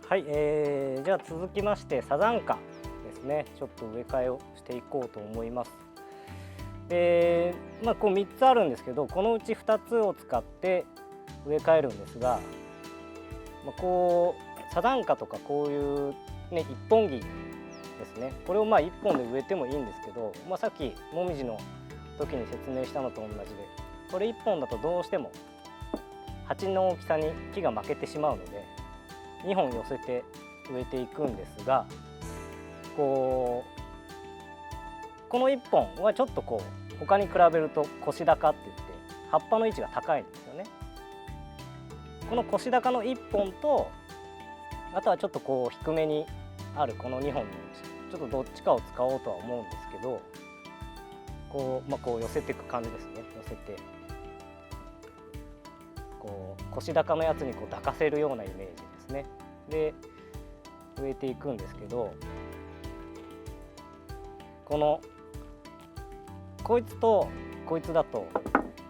はい、じゃあ続きましてサザンカですね。ちょっと植え替えをしていこうと思います。こう3つあるんですけど、このうち2つを使って植え替えるんですが、こうサザンカとかこういうね一本木ですね。これを1本で植えてもいいんですけど、さっきもみじの時に説明したのと同じで、これ1本だとどうしても鉢の大きさに木が負けてしまうので、2本寄せて植えていくんですが、この1本はちょっと他に比べると腰高って言って葉っぱの位置が高いんですよね。この腰高の1本と、あとはちょっと低めにあるこの2本のうちちょっとどっちかを使おうとは思うんですけど、こう寄せていく感じですね。寄せて腰高のやつに抱かせるようなイメージですね。で植えていくんですけど、こいつとこいつだと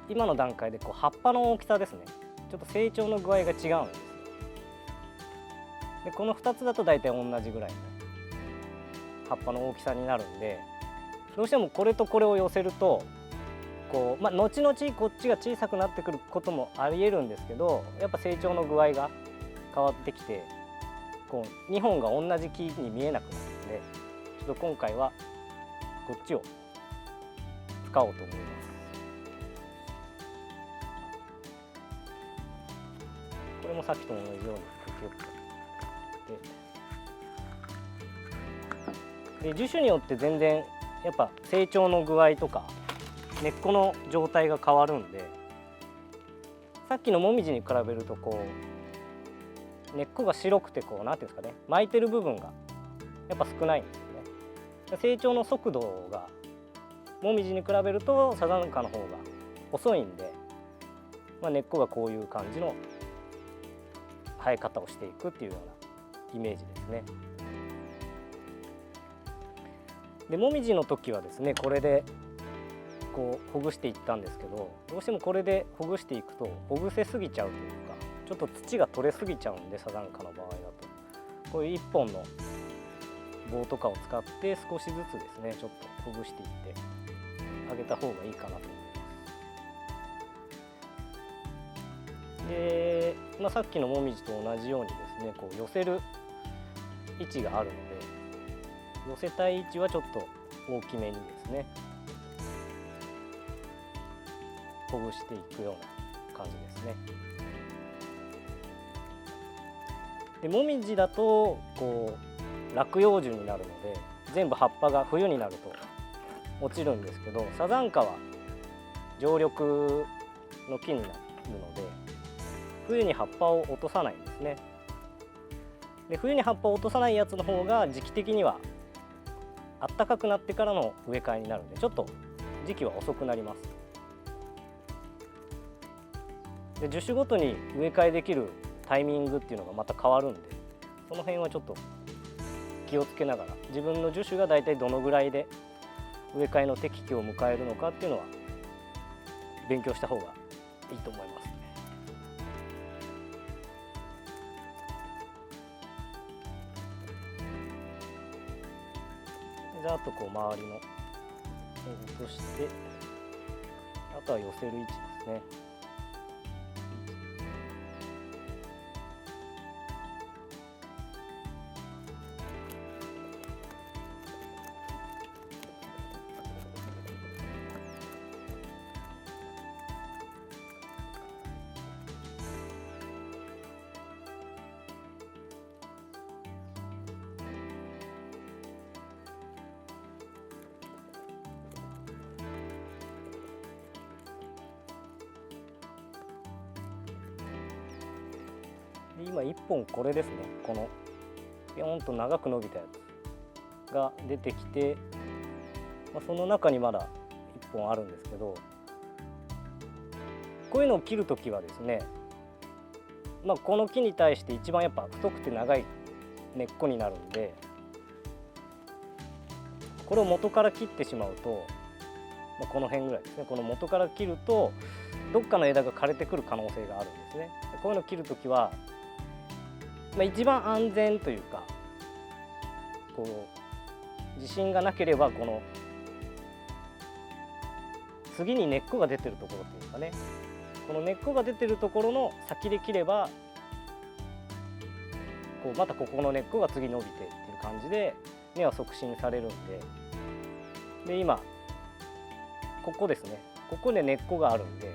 今の段階で葉っぱの大きさですね、ちょっと成長の具合が違うんです。でこの2つだと大体同じぐらいの葉っぱの大きさになるんで、どうしてもこれとこれを寄せると後々こっちが小さくなってくることもありえるんですけど、やっぱ成長の具合が変わってきて2本が同じ木に見えなくなるので、ちょっと今回はこっちを使おうと思います。これもさっきと同じようにで樹種によって全然やっぱ成長の具合とか根っこの状態が変わるんで、さっきのもみじに比べると根っこが白くてなんていうんですかね、巻いてる部分がやっぱ少ないんですよね。成長の速度がもみじに比べるとサザンカの方が遅いんで、根っこがこういう感じの生え方をしていくっていうようなイメージですね。でもみじの時はですね、これでほぐしていったんですけど、どうしてもこれでほぐしていくとほぐせすぎちゃうというか、ちょっと土が取れすぎちゃうんで、サザンカの場合だとこういう1本の棒とかを使って少しずつですね、ちょっとほぐしていってあげた方がいいかなと思います。で、さっきのもみじと同じようにですね、寄せる位置があるので、寄せたい位置はちょっと大きめにですねほぐしていくような感じですね。でもみじだと落葉樹になるので、全部葉っぱが冬になると落ちるんですけど、サザンカは常緑の木になるので冬に葉っぱを落とさないんですね。で冬に葉っぱを落とさないやつの方が時期的には暖かくなってからの植え替えになるので、ちょっと時期は遅くなります。で樹種ごとに植え替えできるタイミングっていうのがまた変わるんで、その辺はちょっと気をつけながら、自分の樹種が大体どのぐらいで植え替えの適期を迎えるのかっていうのは勉強した方がいいと思いますね。ざっと周りの落として、あとは寄せる位置ですね。今1本これですね、このピョンと長く伸びたやつが出てきて、その中にまだ1本あるんですけど、こういうのを切るときはですね、この木に対して一番やっぱ太くて長い根っこになるんで、これを元から切ってしまうと、この辺ぐらいですね、この元から切るとどっかの枝が枯れてくる可能性があるんですね。こういうのを切るときは一番安全というか、こう地震がなければこの次に根っこが出てるところっていうかね、この根っこが出てるところの先で切ればこうまたここの根っこが次伸びてっていう感じで根は促進されるんで、今ここですね、ここで根っこがあるんで、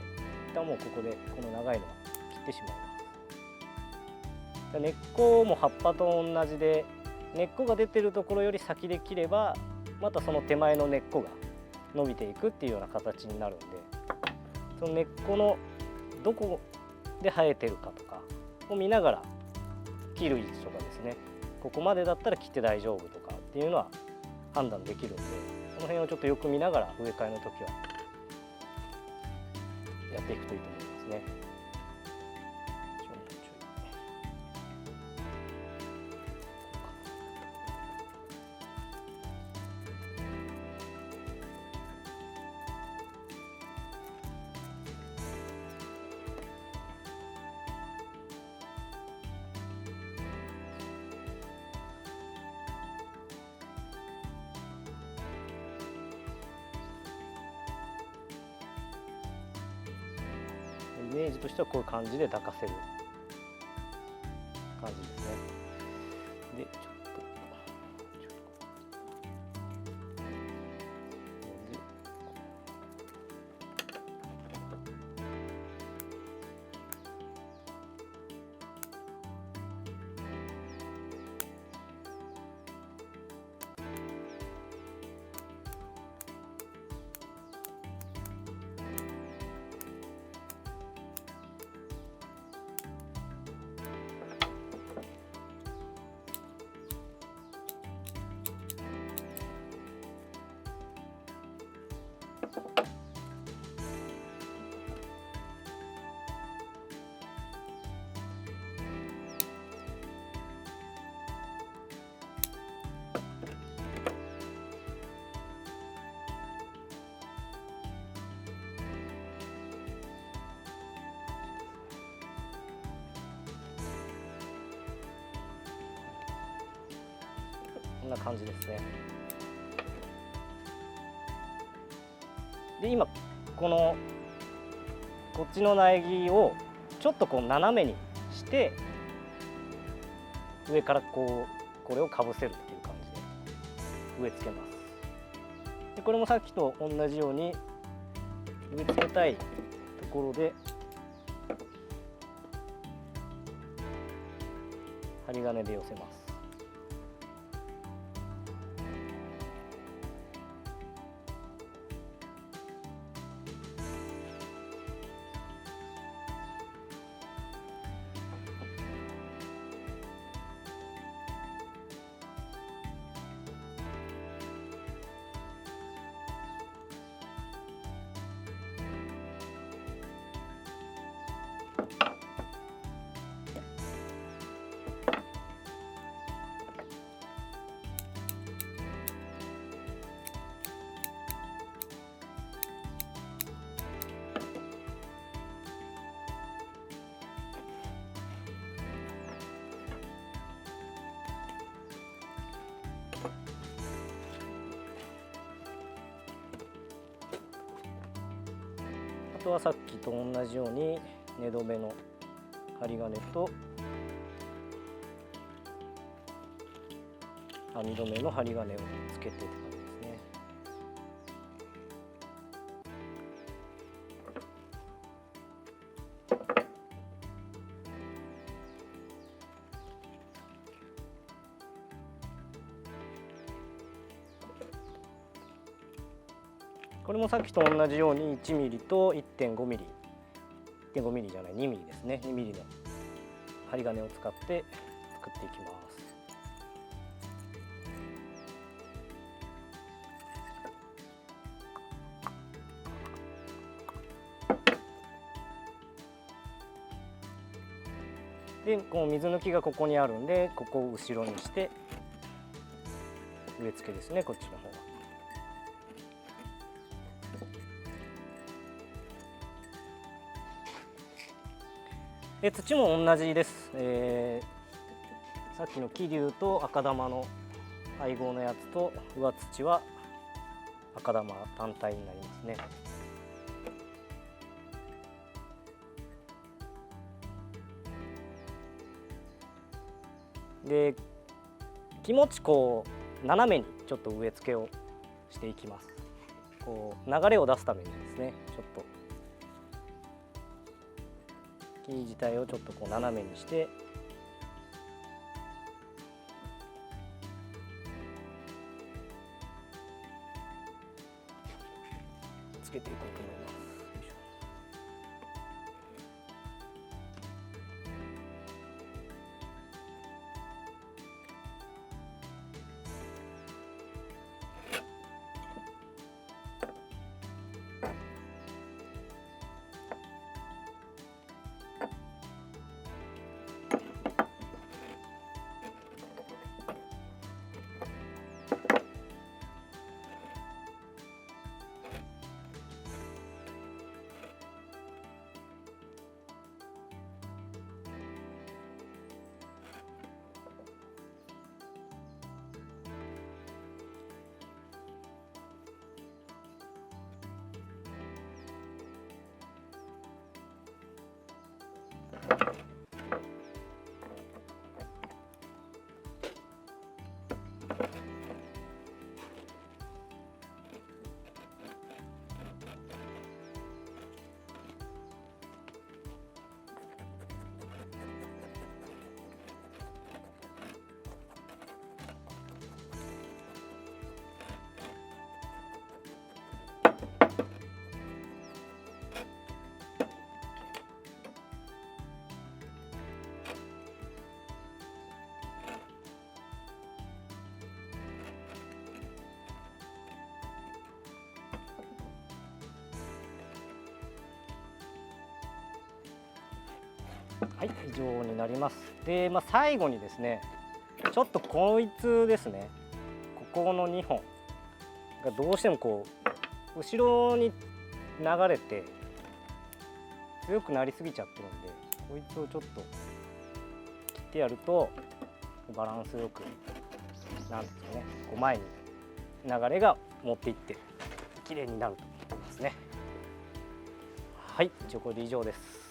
一旦もうここでこの長いのは切ってしまいます。根っこも葉っぱと同じで、根っこが出てるところより先で切ればまたその手前の根っこが伸びていくっていうような形になるんで、その根っこのどこで生えてるかとかを見ながら切る位置とかですね、ここまでだったら切って大丈夫とかっていうのは判断できるんで、その辺をちょっとよく見ながら植え替えの時はやっていくといいと思いますね。イメージとしてはこういう感じで抱かせる感じですね。で、ちょっとこんな感じですね。で今こっちの苗木をちょっとこう斜めにして上からこれをかぶせるっていう感じで植え付けます。でこれもさっきと同じように植え付けたいところで針金で寄せます。あとはさっきと同じように根止めの針金と網止めの針金をつけてって感じですね。これもさっきと同じように1ミリと 1.5 ミリ、1.5 ミリじゃない2ミリですね、2ミリの針金を使って作っていきます。でこう水抜きがここにあるんで、ここを後ろにして植え付けですね、こっちの方は。で土も同じです。さっきの桐生と赤玉の配合のやつと上土は赤玉単体になりますね。で気持ちこう斜めにちょっと植え付けをしていきます。こう流れを出すためにですね、ちょっと木自体をちょっとこう斜めにしてつけていこうと思います。はい、以上になります。で、最後にですね、ちょっとこいつですね、ここの2本がどうしてもこう後ろに流れて強くなりすぎちゃってるんで、こいつをちょっと切ってやるとバランスよく、なんですかね、こう前に流れが持っていって綺麗になると思いますね。はい、一応これで以上です。